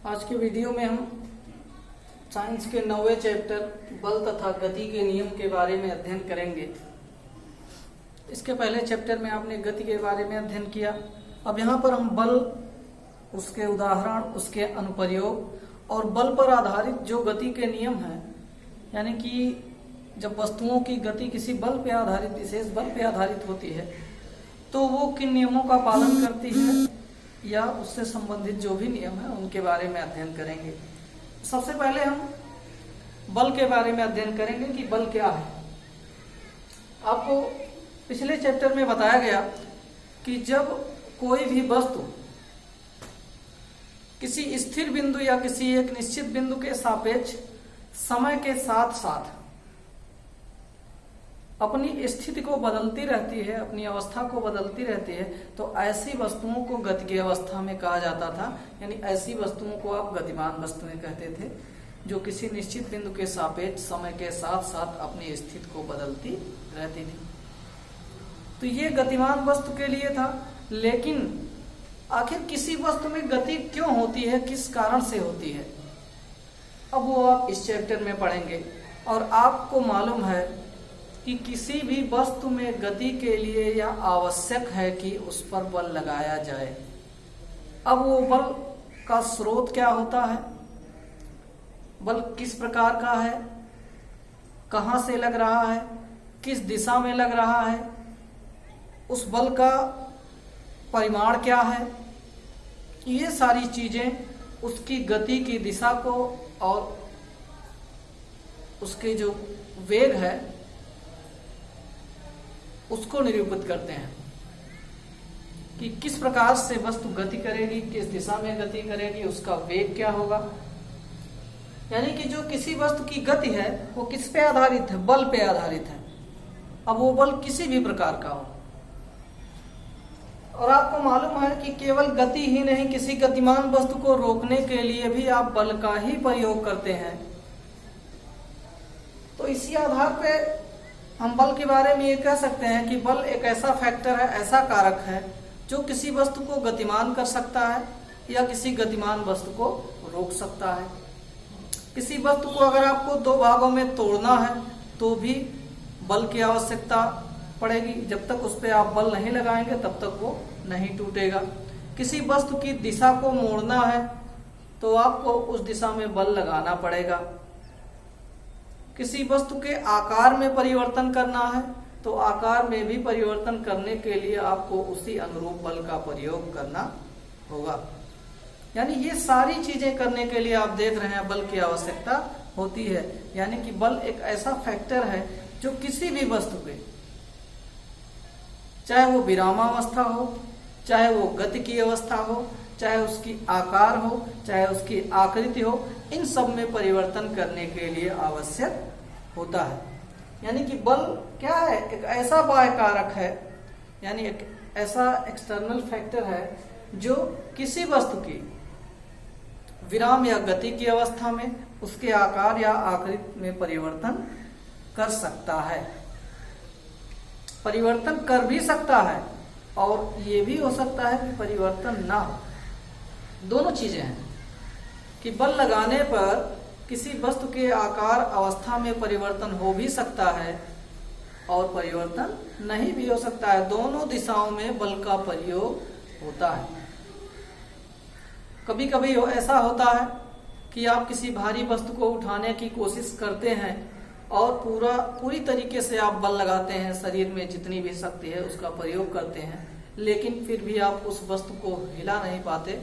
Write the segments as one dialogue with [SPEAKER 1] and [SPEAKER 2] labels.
[SPEAKER 1] आज के वीडियो में हम साइंस के 9वें चैप्टर बल तथा गति के नियम के बारे में अध्ययन करेंगे। इसके पहले चैप्टर में आपने गति के बारे में अध्ययन किया। अब यहाँ पर हम बल, उसके उदाहरण, उसके अनुप्रयोग और बल पर आधारित जो गति के नियम हैं, यानी कि जब वस्तुओं की गति किसी बल पे आधारित, विशेष बल पे आधारित होती है तो वो किन नियमों का पालन करती है या उससे संबंधित जो भी नियम है उनके बारे में अध्ययन करेंगे। सबसे पहले हम बल के बारे में अध्ययन करेंगे कि बल क्या है। आपको पिछले चैप्टर में बताया गया कि जब कोई भी वस्तु किसी स्थिर बिंदु या किसी एक निश्चित बिंदु के सापेक्ष समय के साथ साथ अपनी स्थिति को बदलती रहती है, अपनी अवस्था को बदलती रहती है, तो ऐसी वस्तुओं को गतिकीय अवस्था में कहा जाता था। यानी ऐसी वस्तुओं को आप गतिमान वस्तुएं कहते थे, जो किसी निश्चित बिंदु के सापेक्ष समय के साथ साथ अपनी स्थिति को बदलती रहती थी। तो ये गतिमान वस्तु के लिए था। लेकिन आखिर किसी वस्तु में गति क्यों होती है, किस कारण से होती है, अब वो आप इस चैप्टर में पढ़ेंगे। और आपको मालूम है कि किसी भी वस्तु में गति के लिए यह आवश्यक है कि उस पर बल लगाया जाए। अब वो बल का स्रोत क्या होता है, बल किस प्रकार का है, कहां से लग रहा है, किस दिशा में लग रहा है, उस बल का परिमाण क्या है, ये सारी चीजें उसकी गति की दिशा को और उसके जो वेग है उसको निरूपित करते हैं कि किस प्रकार से वस्तु गति करेगी, किस दिशा में गति करेगी, उसका वेग क्या होगा। यानी कि जो किसी वस्तु की गति है वो किस पे आधारित है, बल पे आधारित है। अब वो बल किसी भी प्रकार का हो। और आपको मालूम है कि केवल गति ही नहीं, किसी गतिमान वस्तु को रोकने के लिए भी आप बल का ही प्रयोग करते हैं। तो इसी आधार पे हम बल के बारे में ये कह सकते हैं कि बल एक ऐसा फैक्टर है, ऐसा कारक है जो किसी वस्तु को गतिमान कर सकता है या किसी गतिमान वस्तु को रोक सकता है। किसी वस्तु को अगर आपको दो भागों में तोड़ना है तो भी बल की आवश्यकता पड़ेगी। जब तक उस पर आप बल नहीं लगाएंगे तब तक वो नहीं टूटेगा। किसी वस्तु की दिशा को मोड़ना है तो आपको उस दिशा में बल लगाना पड़ेगा। किसी वस्तु के आकार में परिवर्तन करना है तो आकार में भी परिवर्तन करने के लिए आपको उसी अनुरूप बल का प्रयोग करना होगा। यानी ये सारी चीजें करने के लिए आप देख रहे हैं बल की आवश्यकता होती है। यानी कि बल एक ऐसा फैक्टर है जो किसी भी वस्तु के, चाहे वो विरामावस्था हो, चाहे वो गति की अवस्था हो, चाहे उसकी आकार हो, चाहे उसकी आकृति हो, इन सब में परिवर्तन करने के लिए आवश्यक होता है। यानी कि बल क्या है, एक ऐसा बाह्य कारक है, यानी एक ऐसा एक्सटर्नल फैक्टर है जो किसी वस्तु की विराम या गति की अवस्था में उसके आकार या आकृति में परिवर्तन कर सकता है, परिवर्तन कर भी सकता है और ये भी हो सकता है कि परिवर्तन ना हो। दोनों चीजें हैं कि बल लगाने पर किसी वस्तु के आकार अवस्था में परिवर्तन हो भी सकता है और परिवर्तन नहीं भी हो सकता है। दोनों दिशाओं में बल का प्रयोग होता है। कभी कभी ऐसा होता है कि आप किसी भारी वस्तु को उठाने की कोशिश करते हैं और पूरी तरीके से आप बल लगाते हैं, शरीर में जितनी भी शक्ति है उसका प्रयोग करते हैं, लेकिन फिर भी आप उस वस्तु को हिला नहीं पाते,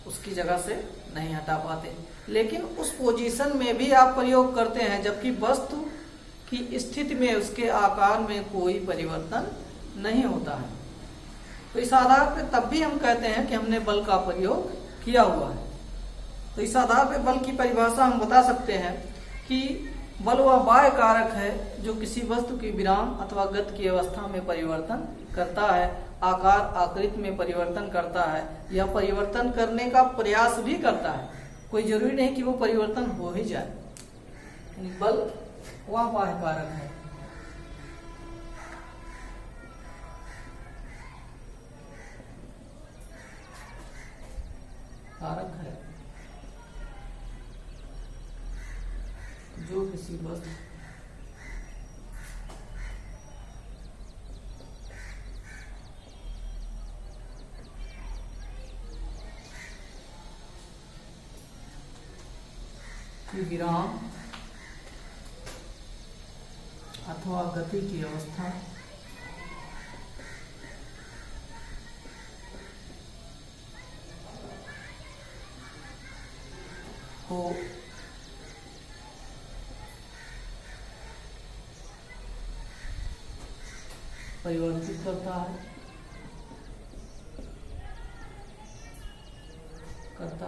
[SPEAKER 1] उसकी जगह से नहीं हटा पाते। लेकिन उस पोजीशन में भी आप प्रयोग करते हैं जबकि वस्तु की स्थिति में, उसके आकार में कोई परिवर्तन नहीं होता है। तो इस आधार पर तब भी हम कहते हैं कि हमने बल का प्रयोग किया हुआ है। तो इस आधार पर बल की परिभाषा हम बता सकते हैं कि बल वह बाह्य कारक है जो किसी वस्तु की विराम अथवा गति की अवस्था में परिवर्तन करता है, आकार आकृति में परिवर्तन करता है या परिवर्तन करने का प्रयास भी करता है। कोई जरूरी नहीं कि वो परिवर्तन हो ही जाए। बल वह बाह्य कारक है। कारक है जो किसी वस्तु की विराम अथवा गति की अवस्था को परिवर्तित करता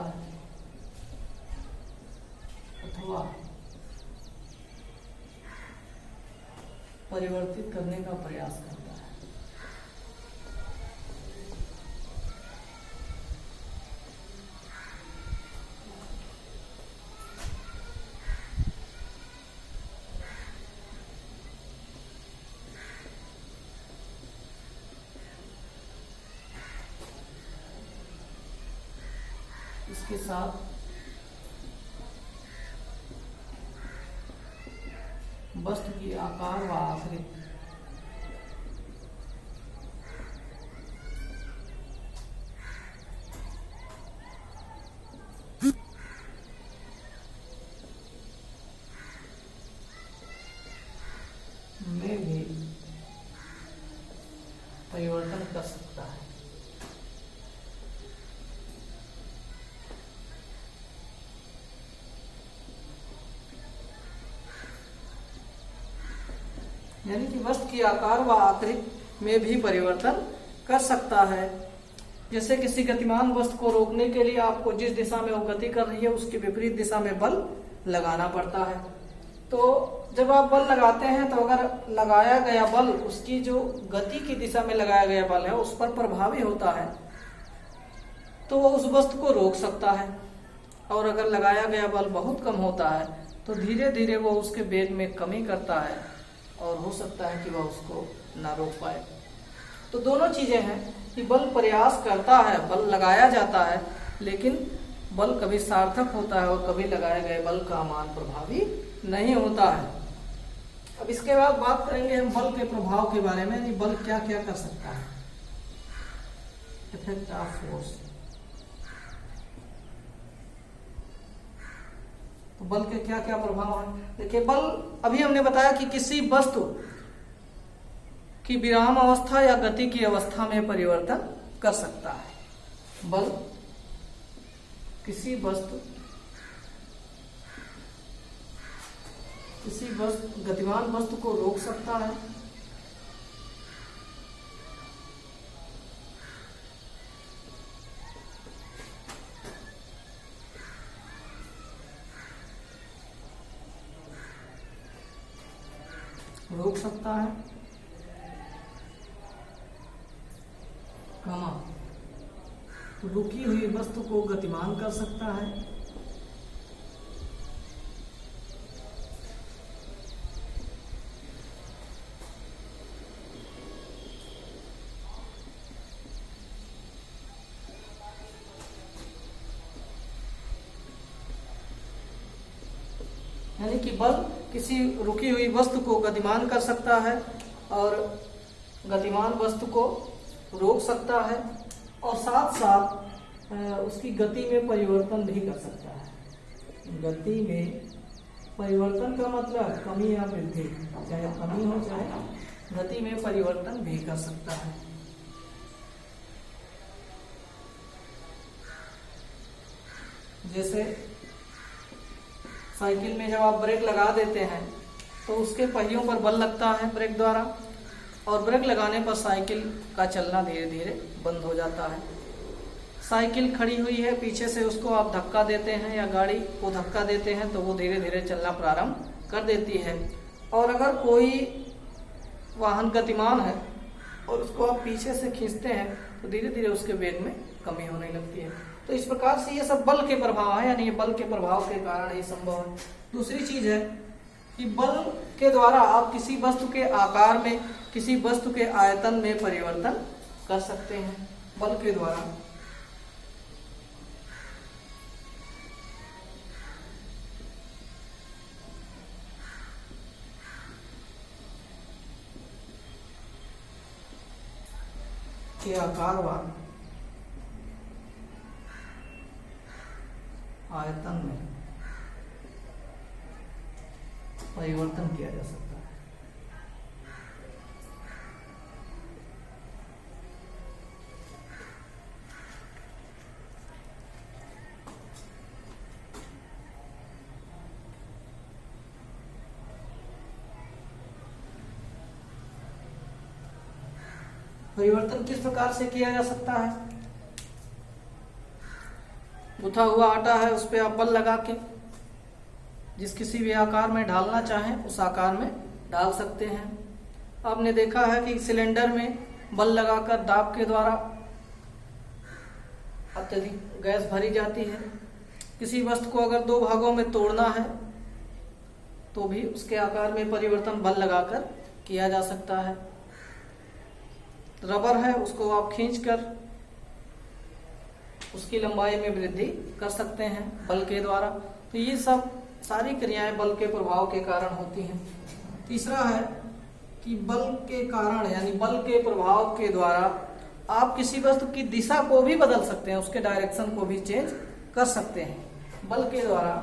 [SPEAKER 1] है अथवा परिवर्तित करने का प्रयास करता है। इसके साथ वस्तु की आकार व आकृति में भी परिवर्तन कर सकता है। यानी कि वस्तु की आकार व आकृति में भी परिवर्तन कर सकता है। जैसे किसी गतिमान वस्तु को रोकने के लिए आपको जिस दिशा में वो गति कर रही है उसके विपरीत दिशा में बल लगाना पड़ता है। तो जब आप बल लगाते हैं तो अगर लगाया गया बल उसकी जो गति की दिशा में लगाया गया बल है उस पर प्रभावी होता है तो वो उस वस्तु को रोक सकता है, और अगर लगाया गया बल बहुत कम होता है तो धीरे धीरे वो उसके वेग में कमी करता है और हो सकता है कि वह उसको ना रोक पाए। तो दोनों चीजें हैं कि बल प्रयास करता है, बल लगाया जाता है, लेकिन बल कभी सार्थक होता है और कभी लगाए गए बल का मान प्रभावी नहीं होता है। अब इसके बाद बात करेंगे हम बल के प्रभाव के बारे में, यानी बल क्या क्या कर सकता है। Effect of force. तो बल के क्या क्या प्रभाव हैं। देखिए, बल अभी हमने बताया कि किसी वस्तु की विराम अवस्था या गति की अवस्था में परिवर्तन कर सकता है। बल किसी गतिमान वस्तु को रोक सकता है, रुकी हुई वस्तु को गतिमान कर सकता है, यानी कि बल किसी रुकी हुई वस्तु को गतिमान कर सकता है और गतिमान वस्तु को रोक सकता है और साथ साथ उसकी गति में परिवर्तन भी कर सकता है। गति में परिवर्तन का मतलब कमी या वृद्धि, चाहे कमी हो चाहे गति में परिवर्तन भी कर सकता है। जैसे साइकिल में जब आप ब्रेक लगा देते हैं तो उसके पहियों पर बल लगता है ब्रेक द्वारा, और ब्रेक लगाने पर साइकिल का चलना धीरे धीरे बंद हो जाता है। साइकिल खड़ी हुई है, पीछे से उसको आप धक्का देते हैं या गाड़ी को धक्का देते हैं तो वो धीरे धीरे चलना प्रारंभ कर देती है। और अगर कोई वाहन गतिमान है और उसको आप पीछे से खींचते हैं तो धीरे धीरे उसके वेग में कमी होने लगती है। तो इस प्रकार से ये सब बल के प्रभाव है, यानी ये बल के प्रभाव के कारण ही संभव है। दूसरी चीज है कि बल के द्वारा आप किसी वस्तु के आकार में, किसी वस्तु के आयतन में परिवर्तन कर सकते हैं। बल के द्वारा के आकारवान आयतन में परिवर्तन किया जा सकता है। परिवर्तन किस प्रकार से किया जा सकता है? गूथा हुआ आटा है, उस पर आप बल लगा के जिस किसी भी आकार में ढालना चाहें उस आकार में डाल सकते हैं। आपने देखा है कि सिलेंडर में बल लगाकर दाब के द्वारा अत्यधिक गैस भरी जाती है। किसी वस्तु को अगर दो भागों में तोड़ना है तो भी उसके आकार में परिवर्तन बल लगाकर किया जा सकता है। रबर है, उसको आप खींचकर उसकी लंबाई में वृद्धि कर सकते हैं बल के द्वारा। तो ये सब सारी क्रियाएं बल के प्रभाव के कारण होती हैं। तीसरा है कि बल के कारण यानी बल के प्रभाव के द्वारा आप किसी वस्तु की दिशा को भी बदल सकते हैं, उसके डायरेक्शन को भी चेंज कर सकते हैं बल के द्वारा।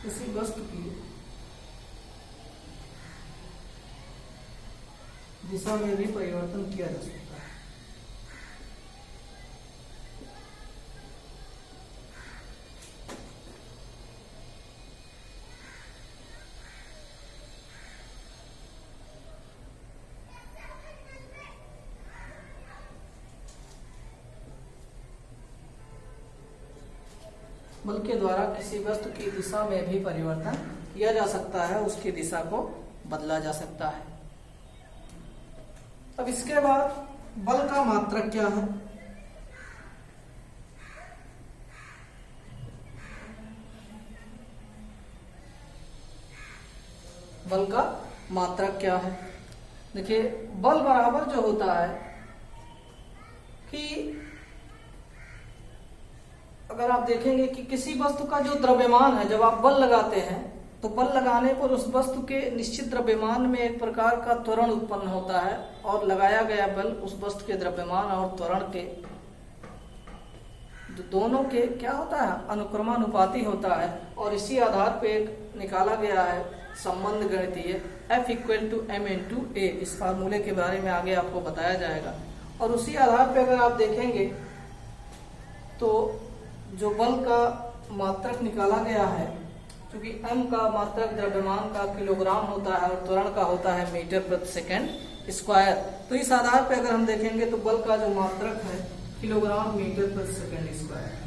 [SPEAKER 1] किसी वस्तु की दिशा में भी परिवर्तन किया जा सकता है। बल के द्वारा किसी वस्तु की दिशा में भी परिवर्तन किया जा सकता है, उसकी दिशा को बदला जा सकता है। अब इसके बाद बल का मात्रक क्या है? बल का मात्रक क्या है? देखिए, बल बराबर जो होता है कि अगर आप देखेंगे कि किसी वस्तु का जो द्रव्यमान है, जब आप बल लगाते हैं तो बल लगाने पर उस वस्तु के निश्चित द्रव्यमान में एक प्रकार का त्वरण उत्पन्न होता है और लगाया गया बल उस वस्तु के द्रव्यमान और त्वरण के दोनों के क्या होता है, अनुक्रमानुपाती होता है। और इसी आधार पे एक निकाला गया है संबंध गणितीय F = m/a। इस फार्मूले के बारे में आगे आपको बताया जाएगा। और उसी आधार पे अगर आप देखेंगे तो जो बल का मात्रक निकाला गया है, क्योंकि m का मात्रक द्रव्यमान का किलोग्राम होता है और त्वरण का होता है मीटर प्रति सेकंड स्क्वायर। तो इस आधार पे अगर हम देखेंगे तो बल का जो मात्रक है किलोग्राम मीटर प्रति सेकंड स्क्वायर।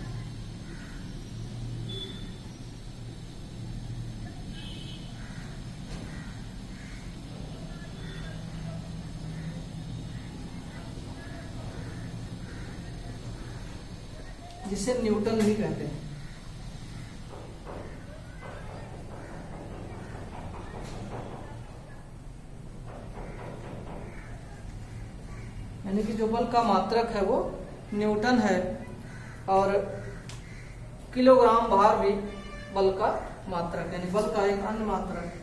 [SPEAKER 1] जिसे न्यूटन भी कहते हैं। यानी कि जो बल का मात्रक है वो न्यूटन है और किलोग्राम भार भी बल का मात्रक यानी बल का एक अन्य मात्रक।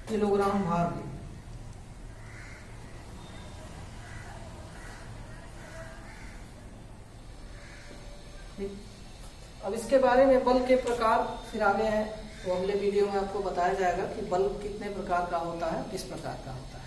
[SPEAKER 1] किलोग्राम भार भी। अब इसके बारे में बल के प्रकार फिर आगे हैं, तो अगले वीडियो में आपको बताया जाएगा कि बल कितने प्रकार का होता है, किस प्रकार का होता है।